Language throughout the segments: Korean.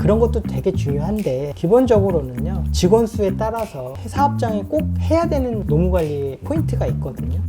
그런 것도 되게 중요한데 기본적으로는요, 직원 수에 따라서 사업장이 꼭 해야 되는 노무관리 포인트가 있거든요.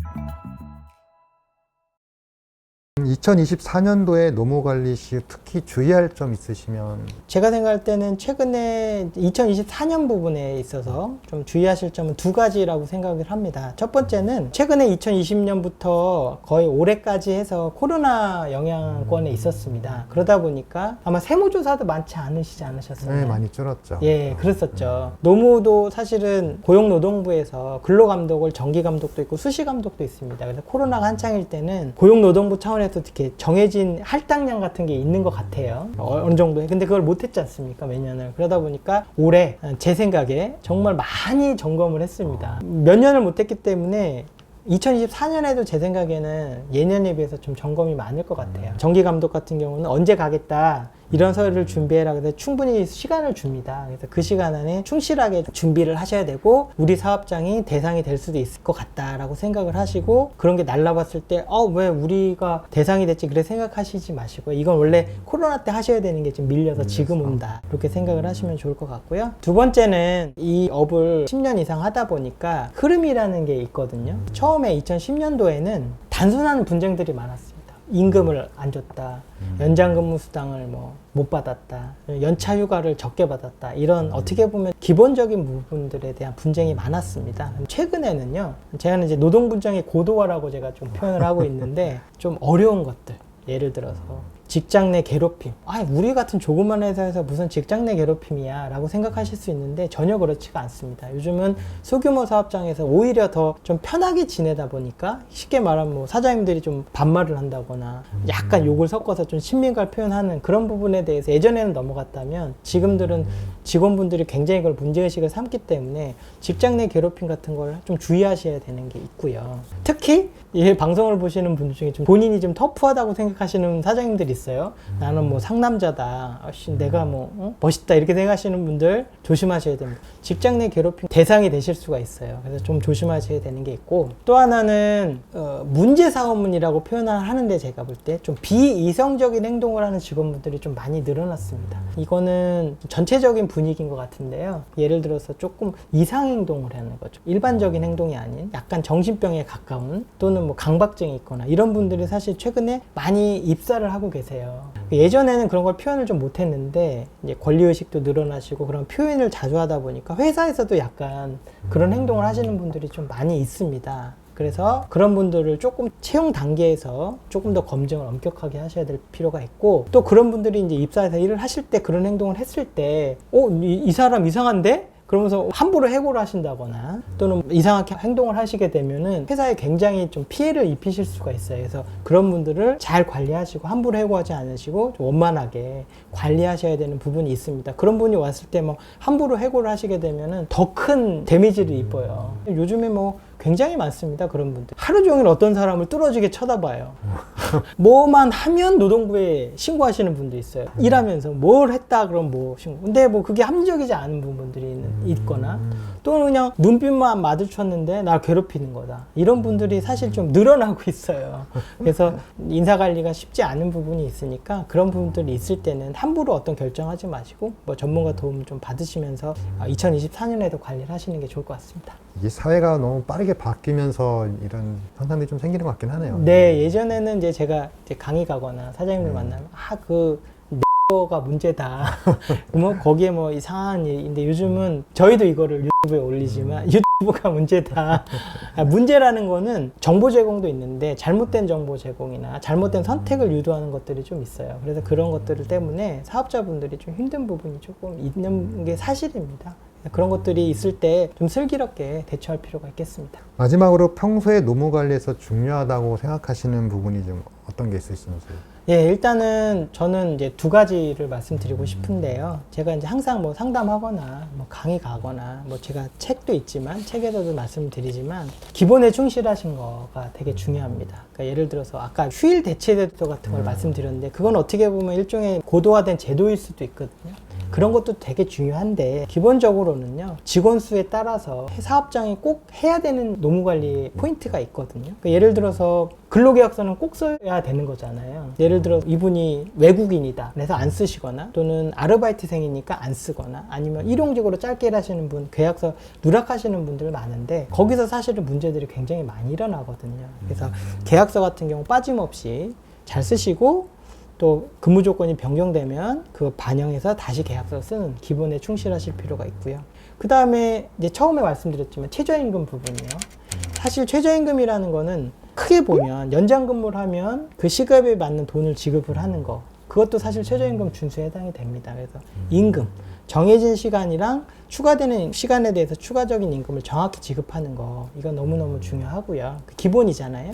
2024년도에 노무관리 시 특히 주의할 점 있으시면? 제가 생각할 때는 최근에 2024년 부분에 있어서 좀 주의하실 점은 두 가지라고 생각을 합니다. 첫 번째는 최근에 2020년부터 거의 올해까지 해서 코로나 영향권에 있었습니다. 그러다 보니까 아마 세무조사도 많지 않으셨어요? 네, 많이 줄었죠. 예, 그랬었죠. 노무도 사실은 고용노동부에서 근로감독을 정기감독도 있고 수시감독도 있습니다. 그래서 코로나가 한창일 때는 고용노동부 차원에서 이렇게 정해진 할당량 같은 게 있는 것 같아요. 어느 정도. 근데 그걸 못했지 않습니까? 매년을. 그러다 보니까 올해 제 생각에 정말 많이 점검을 했습니다. 몇 년을 못했기 때문에 2024년에도 제 생각에는 예년에 비해서 좀 점검이 많을 것 같아요. 정기감독 같은 경우는 언제 가겠다, 이런 서류를 준비해라. 그래서 충분히 시간을 줍니다. 그래서 그 시간 안에 충실하게 준비를 하셔야 되고, 우리 사업장이 대상이 될 수도 있을 것 같다라고 생각을 하시고, 그런 게 날라봤을 때 왜 우리가 대상이 됐지 그래 생각하시지 마시고, 이건 원래 코로나 때 하셔야 되는 게 지금 밀려서 지금 온다, 이렇게 생각을 하시면 좋을 것 같고요. 두 번째는 이 업을 10년 이상 하다 보니까 흐름이라는 게 있거든요. 처음에 2010년도에는 단순한 분쟁들이 많았습니다. 임금을 안 줬다, 연장근무 수당을 못 받았다, 연차 휴가를 적게 받았다, 이런 어떻게 보면 기본적인 부분들에 대한 분쟁이 많았습니다. 최근에는요, 제가 이제 노동분쟁의 고도화라고 제가 좀 표현을 하고 있는데, 좀 어려운 것들, 예를 들어서 직장 내 괴롭힘. 우리 같은 조그만 회사에서 무슨 직장 내 괴롭힘이야 라고 생각하실 수 있는데 전혀 그렇지가 않습니다. 요즘은 소규모 사업장에서 오히려 더 좀 편하게 지내다 보니까, 쉽게 말하면 사장님들이 좀 반말을 한다거나 약간 욕을 섞어서 좀 친밀감을 표현하는 그런 부분에 대해서 예전에는 넘어갔다면, 지금들은 직원분들이 굉장히 그걸 문제의식을 삼기 때문에 직장 내 괴롭힘 같은 걸 좀 주의하셔야 되는 게 있고요. 특히 이 방송을 보시는 분들 중에 좀 본인이 좀 터프하다고 생각하시는 사장님들이 있어요. 나는 상남자다, 내가 멋있다, 이렇게 생각하시는 분들 조심하셔야 됩니다. 직장 내 괴롭힘 대상이 되실 수가 있어요. 그래서 좀 조심하셔야 되는 게 있고, 또 하나는 문제 사원문이라고 표현을 하는데, 제가 볼 때 좀 비이성적인 행동을 하는 직원분들이 좀 많이 늘어났습니다. 이거는 전체적인 분위기인 것 같은데요. 예를 들어서 조금 이상 행동을 하는 거죠. 일반적인 행동이 아닌 약간 정신병에 가까운, 또는 강박증이 있거나 이런 분들이 사실 최근에 많이 입사를 하고 계세요. 예전에는 그런 걸 표현을 좀 못했는데, 이제 권리의식도 늘어나시고 그런 표현을 자주 하다 보니까 회사에서도 약간 그런 행동을 하시는 분들이 좀 많이 있습니다. 그래서 그런 분들을 조금 채용 단계에서 조금 더 검증을 엄격하게 하셔야 될 필요가 있고, 또 그런 분들이 이제 입사해서 일을 하실 때 그런 행동을 했을 때, 이 사람 이상한데? 그러면서 함부로 해고를 하신다거나, 또는 이상하게 행동을 하시게 되면은 회사에 굉장히 좀 피해를 입히실 수가 있어요. 그래서 그런 분들을 잘 관리하시고, 함부로 해고하지 않으시고 좀 원만하게 관리하셔야 되는 부분이 있습니다. 그런 분이 왔을 때 함부로 해고를 하시게 되면은 더 큰 데미지를 입어요. 요즘에 굉장히 많습니다. 그런 분들. 하루 종일 어떤 사람을 뚫어지게 쳐다봐요. 뭐만 하면 노동부에 신고하시는 분도 있어요. 일하면서 뭘 했다 그러면 신고. 근데 그게 합리적이지 않은 부분들이 있거나, 또는 그냥 눈빛만 마주쳤는데 날 괴롭히는 거다, 이런 분들이 사실 좀 늘어나고 있어요. 그래서 인사관리가 쉽지 않은 부분이 있으니까, 그런 부분들이 있을 때는 함부로 어떤 결정하지 마시고 전문가 도움 좀 받으시면서 2024년에도 관리를 하시는 게 좋을 것 같습니다. 이게 사회가 너무 빠르게 바뀌면서 이런 현상들이 좀 생기는 것 같긴 하네요. 네, 예전에는 제가 강의 가거나 사장님들 만나면 가 문제다. 거기에 이상한 일인데, 요즘은 저희도 이거를 유튜브에 올리지만 유튜브가 문제다. 문제라는 거는 정보 제공도 있는데, 잘못된 정보 제공이나 잘못된 선택을 유도하는 것들이 좀 있어요. 그래서 그런 것들 때문에 사업자분들이 좀 힘든 부분이 조금 있는 게 사실입니다. 그런 것들이 있을 때 좀 슬기롭게 대처할 필요가 있겠습니다. 마지막으로 평소에 노무 관리에서 중요하다고 생각하시는 부분이 좀 어떤 게 있으신가요? 예, 일단은 저는 이제 두 가지를 말씀드리고 싶은데요. 제가 이제 항상 상담하거나 강의 가거나 제가 책도 있지만, 책에서도 말씀드리지만, 기본에 충실하신 거가 되게 중요합니다. 그러니까 예를 들어서 아까 휴일 대체제도 같은 걸 말씀드렸는데, 그건 어떻게 보면 일종의 고도화된 제도일 수도 있거든요. 그런 것도 되게 중요한데 기본적으로는요 직원 수에 따라서 사업장이 꼭 해야 되는 노무관리 포인트가 있거든요. 그러니까 예를 들어서 근로계약서는 꼭 써야 되는 거잖아요. 예를 들어 이분이 외국인이다 그래서 안 쓰시거나 또는 아르바이트생이니까 안 쓰거나 아니면 일용직으로 짧게 일하시는 분 계약서 누락하시는 분들 많은데 거기서 사실은 문제들이 굉장히 많이 일어나거든요. 그래서 계약서 같은 경우 빠짐없이 잘 쓰시고 또 근무 조건이 변경되면 그 반영해서 다시 계약서 쓰는 기본에 충실하실 필요가 있고요. 그 다음에 이제 처음에 말씀드렸지만 최저임금 부분이요. 사실 최저임금이라는 거는 크게 보면 연장 근무를 하면 그 시급에 맞는 돈을 지급을 하는 거 그것도 사실 최저임금 준수에 해당이 됩니다. 그래서 임금 정해진 시간이랑 추가되는 시간에 대해서 추가적인 임금을 정확히 지급하는 거 이건 너무너무 중요하고요. 그 기본이잖아요.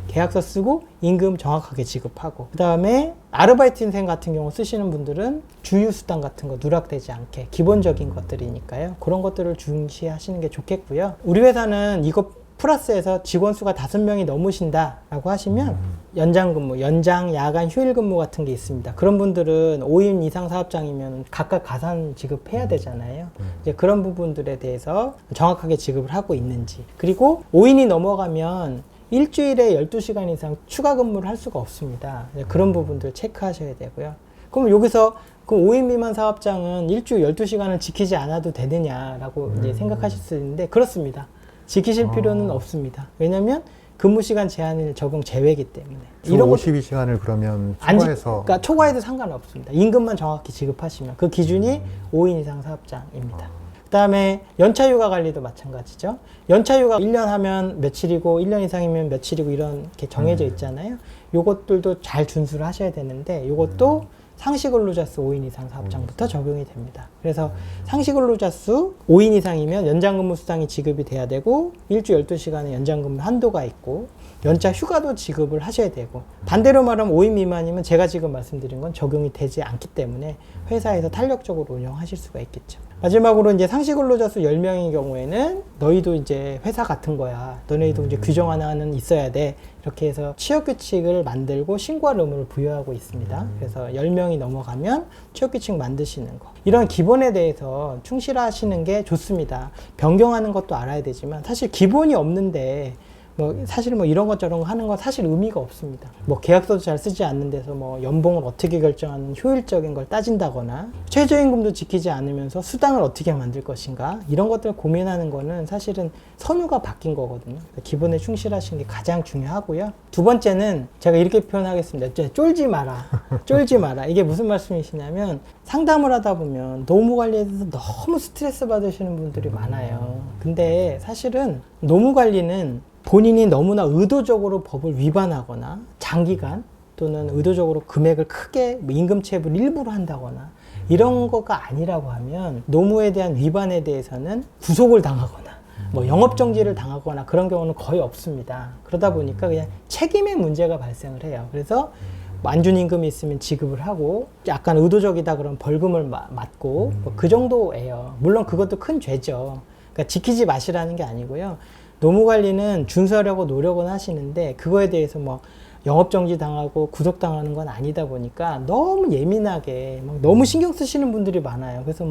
계약서 쓰고 임금 정확하게 지급하고 그 다음에 아르바이트생 같은 경우 쓰시는 분들은 주휴수당 같은 거 누락되지 않게 기본적인 것들이니까요. 그런 것들을 중시하시는 게 좋겠고요. 우리 회사는 이거 플러스해서 직원 수가 5명이 넘으신다 라고 하시면 연장 근무, 연장, 야간, 휴일 근무 같은 게 있습니다. 그런 분들은 5인 이상 사업장이면 각각 가산 지급해야 되잖아요. 이제 그런 부분들에 대해서 정확하게 지급을 하고 있는지 그리고 5인이 넘어가면 일주일에 12시간 이상 추가 근무를 할 수가 없습니다. 그런 부분들 체크하셔야 되고요. 그럼 여기서 그 5인 미만 사업장은 일주일 12시간을 지키지 않아도 되느냐라고 이제 생각하실 수 있는데 그렇습니다. 지키실 필요는 없습니다. 왜냐하면 근무 시간 제한을 적용 제외이기 때문에. 주 52시간을 그러면 초과해서 그러니까 초과해도 상관없습니다. 임금만 정확히 지급하시면 그 기준이 5인 이상 사업장입니다. 그 다음에 연차휴가 관리도 마찬가지죠. 연차휴가 1년 하면 며칠이고 1년 이상이면 며칠이고 이렇게 정해져 있잖아요. 요것들도 잘 준수를 하셔야 되는데 요것도 상시근로자 수 5인 이상 사업장부터 적용이 됩니다. 그래서 상시근로자 수 5인 이상이면 연장근무 수당이 지급이 돼야 되고 일주 12시간의 연장근무 한도가 있고 연차 휴가도 지급을 하셔야 되고 반대로 말하면 5인 미만이면 제가 지금 말씀드린 건 적용이 되지 않기 때문에 회사에서 탄력적으로 운영하실 수가 있겠죠. 마지막으로 이제 상시근로자 수 10명인 경우에는 너희도 이제 회사 같은 거야. 너네도 이제 규정 하나는 있어야 돼. 이렇게 해서 취업규칙을 만들고 신고할 의무를 부여하고 있습니다. 그래서 10명이 넘어가면 취업규칙 만드시는 거. 이런 기본에 대해서 충실하시는 게 좋습니다. 변경하는 것도 알아야 되지만 사실 기본이 없는데 사실 이런 것 저런 거 하는 건 사실 의미가 없습니다. 계약서도 잘 쓰지 않는 데서 연봉을 어떻게 결정하는 효율적인 걸 따진다거나 최저임금도 지키지 않으면서 수당을 어떻게 만들 것인가 이런 것들을 고민하는 거는 사실은 선후가 바뀐 거거든요. 기본에 충실하시는 게 가장 중요하고요. 두 번째는 제가 이렇게 표현하겠습니다. 쫄지 마라. 쫄지 마라. 이게 무슨 말씀이시냐면 상담을 하다 보면 노무관리에 대해서 너무 스트레스 받으시는 분들이 많아요. 근데 사실은 노무관리는 본인이 너무나 의도적으로 법을 위반하거나 장기간 또는 의도적으로 금액을 크게 임금체불 일부러 한다거나 이런 거가 아니라고 하면 노무에 대한 위반에 대해서는 구속을 당하거나 영업정지를 당하거나 그런 경우는 거의 없습니다. 그러다 보니까 그냥 책임의 문제가 발생을 해요. 그래서 안준 임금이 있으면 지급을 하고 약간 의도적이다 그러면 벌금을 맞고 그 정도예요. 물론 그것도 큰 죄죠. 그러니까 지키지 마시라는 게 아니고요. 노무관리는 준수하려고 노력은 하시는데 그거에 대해서 영업정지 당하고 구속당하는 건 아니다 보니까 너무 예민하게 너무 신경 쓰시는 분들이 많아요. 그래서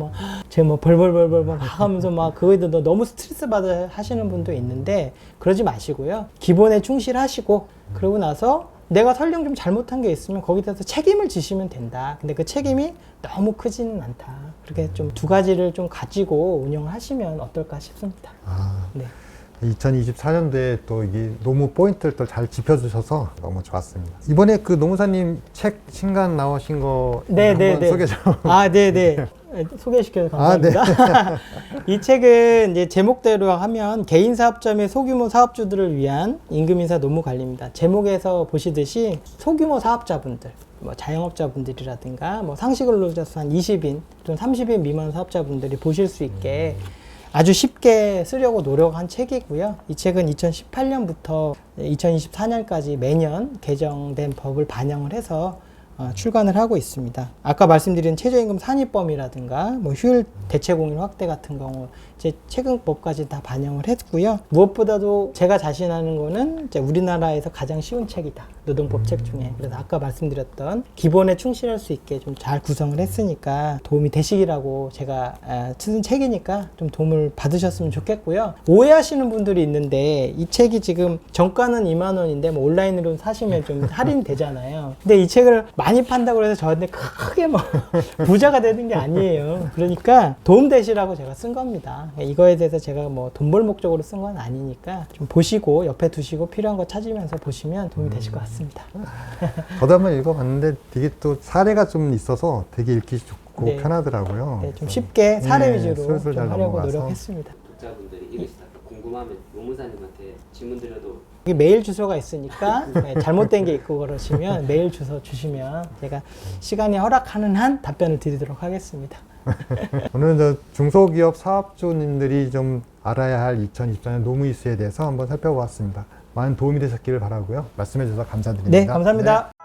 벌벌벌벌 막 하면서 그거에 대해서 너무 스트레스 받아 하시는 분도 있는데 그러지 마시고요. 기본에 충실하시고 그러고 나서 내가 설령 좀 잘못한 게 있으면 거기에 대해서 책임을 지시면 된다. 근데 그 책임이 너무 크지는 않다. 그렇게 좀 두 가지를 좀 가지고 운영을 하시면 어떨까 싶습니다. 네. 2024년도에 또 이게 노무 포인트를 또 잘 짚어주셔서 너무 좋았습니다. 이번에 그 노무사님 책 신간 나오신 거 한번 소개 좀. 네네. 소개시켜서 감사합니다. 이 책은 이제 제목대로 하면 개인 사업자 및 소규모 사업주들을 위한 임금 인사 노무 관리입니다. 제목에서 보시듯이 소규모 사업자분들, 자영업자분들이라든가 상시근로자 수 한 20인 또는 30인 미만 사업자분들이 보실 수 있게 아주 쉽게 쓰려고 노력한 책이고요. 이 책은 2018년부터 2024년까지 매년 개정된 법을 반영을 해서 출간을 하고 있습니다. 아까 말씀드린 최저임금 산입범위라든가 뭐 휴일 대체공휴일 확대 같은 경우 이제 최근법까지 다 반영을 했고요. 무엇보다도 제가 자신하는 거는 이제 우리나라에서 가장 쉬운 책이다. 노동법 책 중에. 그래서 아까 말씀드렸던 기본에 충실할 수 있게 좀 잘 구성을 했으니까 도움이 되시기라고 제가 쓴 책이니까 좀 도움을 받으셨으면 좋겠고요. 오해하시는 분들이 있는데 이 책이 지금 정가는 2만 원인데 뭐 온라인으로 사시면 좀 할인이 되잖아요. 근데 이 책을 많이 판다고 해서 저한테 크게 뭐 부자가 되는 게 아니에요. 그러니까 도움 되시라고 제가 쓴 겁니다. 이거에 대해서 제가 뭐 돈 벌 목적으로 쓴 건 아니니까 좀 보시고 옆에 두시고 필요한 거 찾으면서 보시면 도움이 되실 것 같습니다. 저도 한번 읽어봤는데 되게 또 사례가 좀 있어서 되게 읽기 좋고 네. 편하더라고요. 네, 좀 쉽게 사례 네, 위주로 술술 좀 잘 하려고 넘어가서. 노력했습니다. 독자분들이 이러시다가 궁금하면 노무사님한테 질문 드려도 여기 메일 주소가 있으니까 네, 잘못된 게 있고 그러시면 메일 주소 주시면 제가 시간이 허락하는 한 답변을 드리도록 하겠습니다. 오늘은 저 중소기업 사업주님들이 좀 알아야 할 2024년 노무 이슈에 대해서 한번 살펴보았습니다. 많은 도움이 되셨기를 바라고요. 말씀해 주셔서 감사드립니다. 네, 감사합니다. 네.